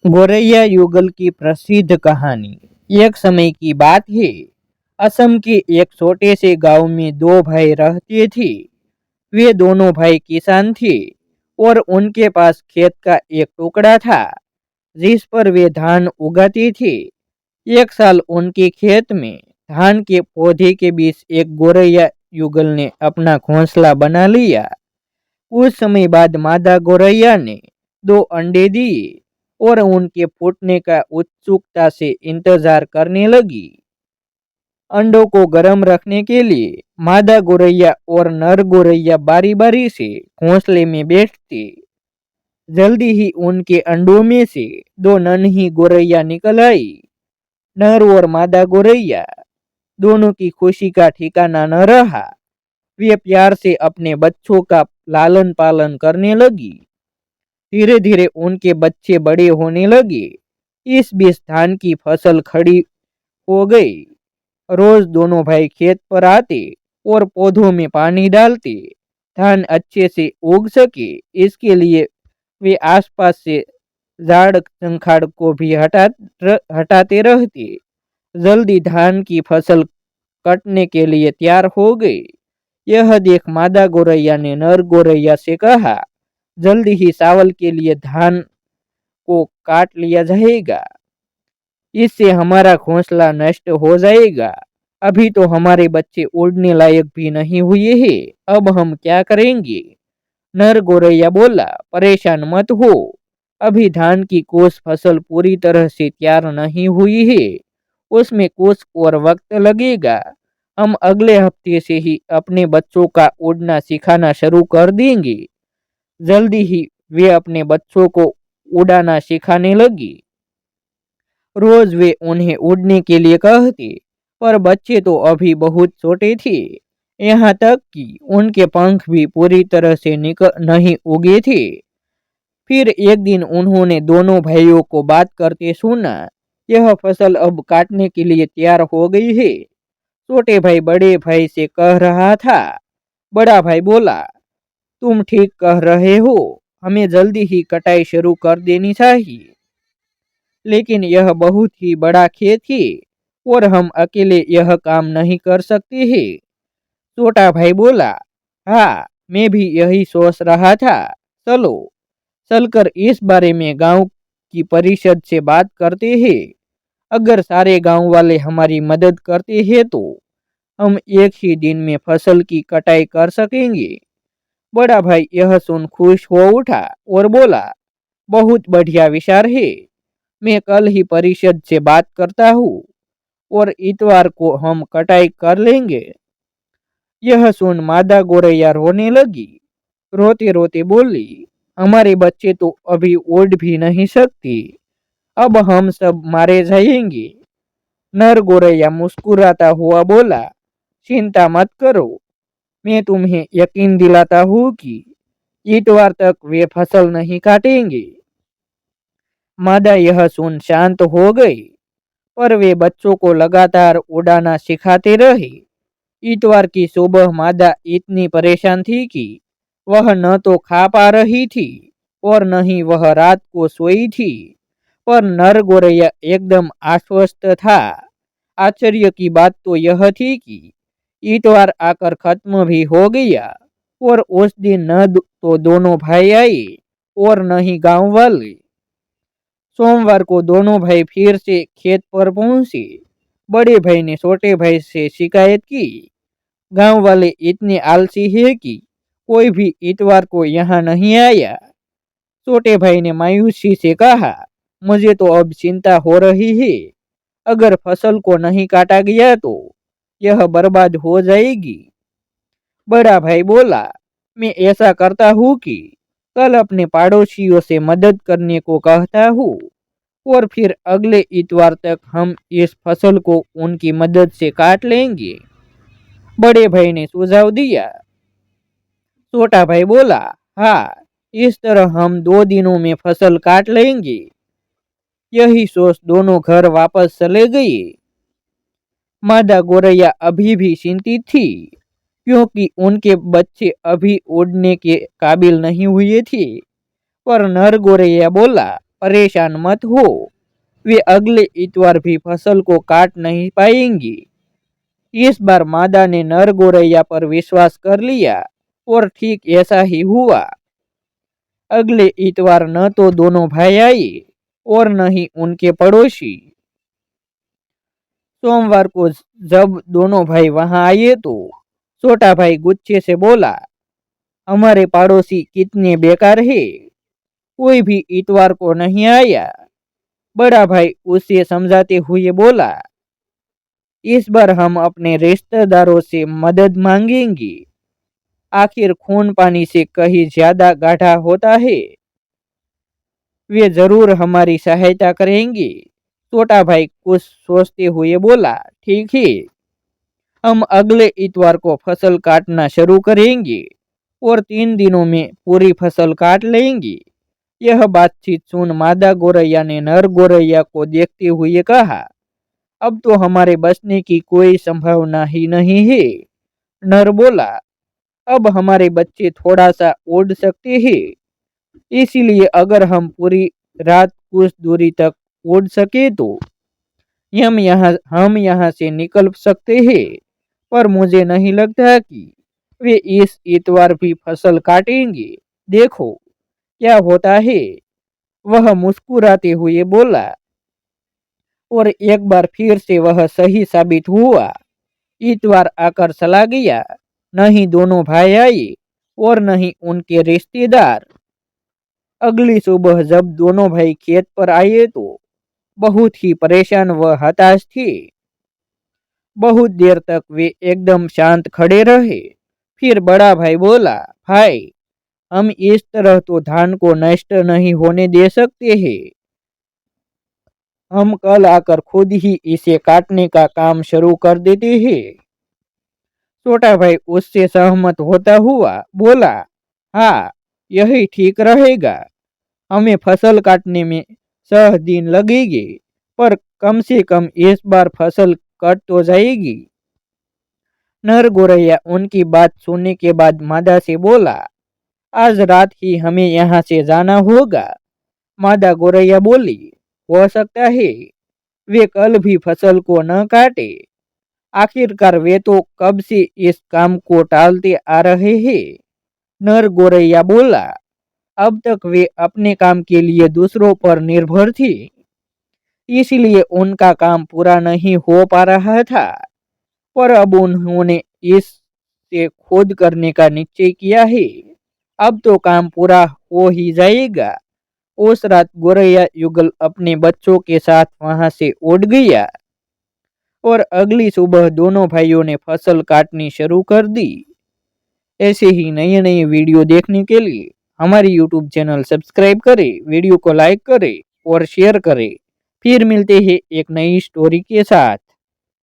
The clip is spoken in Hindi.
गोरैया युगल की प्रसिद्ध कहानी। एक समय की बात है। असम के एक छोटे से गांव में दो भाई रहते थे। वे दोनों भाई किसान थे और उनके पास खेत का एक टुकड़ा था जिस पर वे धान उगाते थे। एक साल उनके खेत में धान के पौधे के बीच एक गोरैया युगल ने अपना घोंसला बना लिया। कुछ समय बाद मादा गोरैया ने दो अंडे दिए और उनके फूटने का उत्सुकता से इंतजार करने लगी। अंडों को गर्म रखने के लिए मादा गोरैया और नर गोरैया बारी बारी से घोंसले में बैठते। जल्दी ही उनके अंडों में से दो नन्ही गोरैया निकल आई। नर और मादा गोरैया दोनों की खुशी का ठिकाना न रहा। वे प्यार से अपने बच्चों का लालन पालन करने लगी। धीरे धीरे उनके बच्चे बड़े होने लगे। इस बीच धान की फसल खड़ी हो गई। रोज दोनों भाई खेत पर आते और पौधों में पानी डालते। धान अच्छे से उग सके इसके लिए वे आसपास से झाड़ झंखाड़ को भी हटाते रहते। जल्दी धान की फसल कटने के लिए तैयार हो गई। यह देख मादा गोरैया ने नर गोरैया से कहा, जल्दी ही चावल के लिए धान को काट लिया जाएगा, इससे हमारा घोंसला नष्ट हो जाएगा। अभी तो हमारे बच्चे उड़ने लायक भी नहीं हुए हैं, अब हम क्या करेंगे। नर गोरैया बोला, परेशान मत हो, अभी धान की कुछ फसल पूरी तरह से तैयार नहीं हुई है, उसमें कुछ और वक्त लगेगा। हम अगले हफ्ते से ही अपने बच्चों का उड़ना सिखाना शुरू कर देंगे। जल्दी ही वे अपने बच्चों को उड़ाना सिखाने लगी। रोज वे उन्हें उड़ने के लिए कहते, पर बच्चे तो अभी बहुत छोटे थे। यहाँ तक कि उनके पंख भी पूरी तरह से नहीं उगे थे। फिर एक दिन उन्होंने दोनों भाइयों को बात करते सुना। यह फसल अब काटने के लिए तैयार हो गई है। छोटे भाई बड़े भाई से कह रहा था। बड़ा भाई बोला, तुम ठीक कह रहे हो, हमें जल्दी ही कटाई शुरू कर देनी चाहिए, लेकिन यह बहुत ही बड़ा खेत है और हम अकेले यह काम नहीं कर सकते हैं। छोटा भाई बोला, हाँ मैं भी यही सोच रहा था, चलो चलकर इस बारे में गांव की परिषद से बात करते हैं। अगर सारे गांव वाले हमारी मदद करते हैं तो हम एक ही दिन में फसल की कटाई कर सकेंगे। बड़ा भाई यह सुन खुश हो उठा और बोला, बहुत बढ़िया विचार है, मैं कल ही परिषद से बात करता हूँ और इतवार को हम कटाई कर लेंगे। यह सुन मादा गोरैया रोने लगी। रोते रोते बोली, हमारे बच्चे तो अभी उड़ भी नहीं सकते, अब हम सब मारे जाएंगे। नर गोरैया मुस्कुराता हुआ बोला, चिंता मत करो, मैं तुम्हें यकीन दिलाता हूँ कि इतवार तक वे फसल नहीं काटेंगे। मादा यह सुन शांत हो गई, पर वे बच्चों को लगातार उड़ाना सिखाते रहे। इतवार की सुबह मादा इतनी परेशान थी कि वह न तो खा पा रही थी और न ही वह रात को सोई थी। पर नर गोरैया एकदम आश्वस्त था। आश्चर्य की बात तो यह थी कि इतवार आकर खत्म भी हो गया और उस दिन न तो दोनों भाई आए और न ही गांव वाले। सोमवार को दोनों भाई फिर से खेत पर पहुंचे। बड़े भाई ने छोटे भाई से शिकायत की, गांव वाले इतने आलसी है कि कोई भी इतवार को यहाँ नहीं आया। छोटे भाई ने मायूसी से कहा, मुझे तो अब चिंता हो रही है, अगर फसल को नहीं काटा गया तो यह बर्बाद हो जाएगी। बड़ा भाई बोला, मैं ऐसा करता हूँ कि कल अपने पड़ोसियों से मदद करने को कहता हूँ और फिर अगले इतवार तक हम इस फसल को उनकी मदद से काट लेंगे। बड़े भाई ने सुझाव दिया। छोटा भाई बोला, हाँ इस तरह हम 2 दिनों में फसल काट लेंगे। यही सोच दोनों घर वापस चले गए। मादा गोरैया अभी भी चिंतित थी क्योंकि उनके बच्चे अभी उड़ने के काबिल नहीं हुए थे। पर नर गोरैया बोला, परेशान मत हो, वे अगले इतवार भी फसल को काट नहीं पाएंगी। इस बार मादा ने नर गोरैया पर विश्वास कर लिया और ठीक ऐसा ही हुआ। अगले इतवार न तो दोनों भाई आए और न ही उनके पड़ोसी। सोमवार को जब दोनों भाई वहां आए तो छोटा भाई गुस्से से बोला, हमारे पड़ोसी कितने बेकार है, कोई भी इतवार को नहीं आया। बड़ा भाई उसे समझाते हुए बोला, इस बार हम अपने रिश्तेदारों से मदद मांगेंगे, आखिर खून पानी से कहीं ज्यादा गाढ़ा होता है, वे जरूर हमारी सहायता करेंगे। छोटा भाई कुछ सोचते हुए बोला, ठीक है, हम अगले इतवार को फसल काटना शुरू करेंगे और 3 दिनों में पूरी फसल काट लेंगे। यह बातचीत सुन मादा गोरैया ने नर गोरैया को देखते हुए कहा, अब तो हमारे बचने की कोई संभावना ही नहीं है। नर बोला, अब हमारे बच्चे थोड़ा सा उड़ सकते हैं, इसीलिए अगर हम पूरी रात कुछ दूरी तक उड़ सके तो हम यहाँ से निकल सकते हैं, पर मुझे नहीं लगता कि वे इस इतवार भी फसल काटेंगे। देखो क्या होता है। वह मुस्कुराते हुए बोला और एक बार फिर से वह सही साबित हुआ। इतवार आकर चला गया, न ही दोनों भाई आए और न ही उनके रिश्तेदार। अगली सुबह जब दोनों भाई खेत पर आए तो बहुत ही परेशान व हताश थे। बहुत देर तक वे एकदम शांत खड़े रहे। फिर बड़ा भाई बोला, भाई, हम इस तरह तो धान को नष्ट नहीं होने दे सकते हैं। हम कल आकर खुद ही इसे काटने का काम शुरू कर देते हैं। छोटा भाई उससे सहमत होता हुआ बोला, हाँ, यही ठीक रहेगा। हमें फसल काटने में 6 दिन लगेंगे, पर कम से कम इस बार फसल कट तो जाएगी। नर गोरैया उनकी बात सुनने के बाद मादा से बोला, आज रात ही हमें यहाँ से जाना होगा। मादा गोरैया बोली, हो सकता है वे कल भी फसल को न काटे, आखिरकार वे तो कब से इस काम को टालते आ रहे हैं। नर गोरैया बोला, अब तक वे अपने काम के लिए दूसरों पर निर्भर थे, इसलिए उनका काम पूरा नहीं हो पा रहा था, पर अब उन्होंने इससे खुद करने का निश्चय किया है। अब तो काम पूरा हो ही जाएगा। उस रात गोरैया युगल अपने बच्चों के साथ वहां से उड़ गया और अगली सुबह दोनों भाइयों ने फसल काटनी शुरू कर दी। ऐसे ही नए नए वीडियो देखने के लिए हमारी यूट्यूब चैनल सब्सक्राइब करें, वीडियो को लाइक करें और शेयर करें। फिर मिलते हैं एक नई स्टोरी के साथ।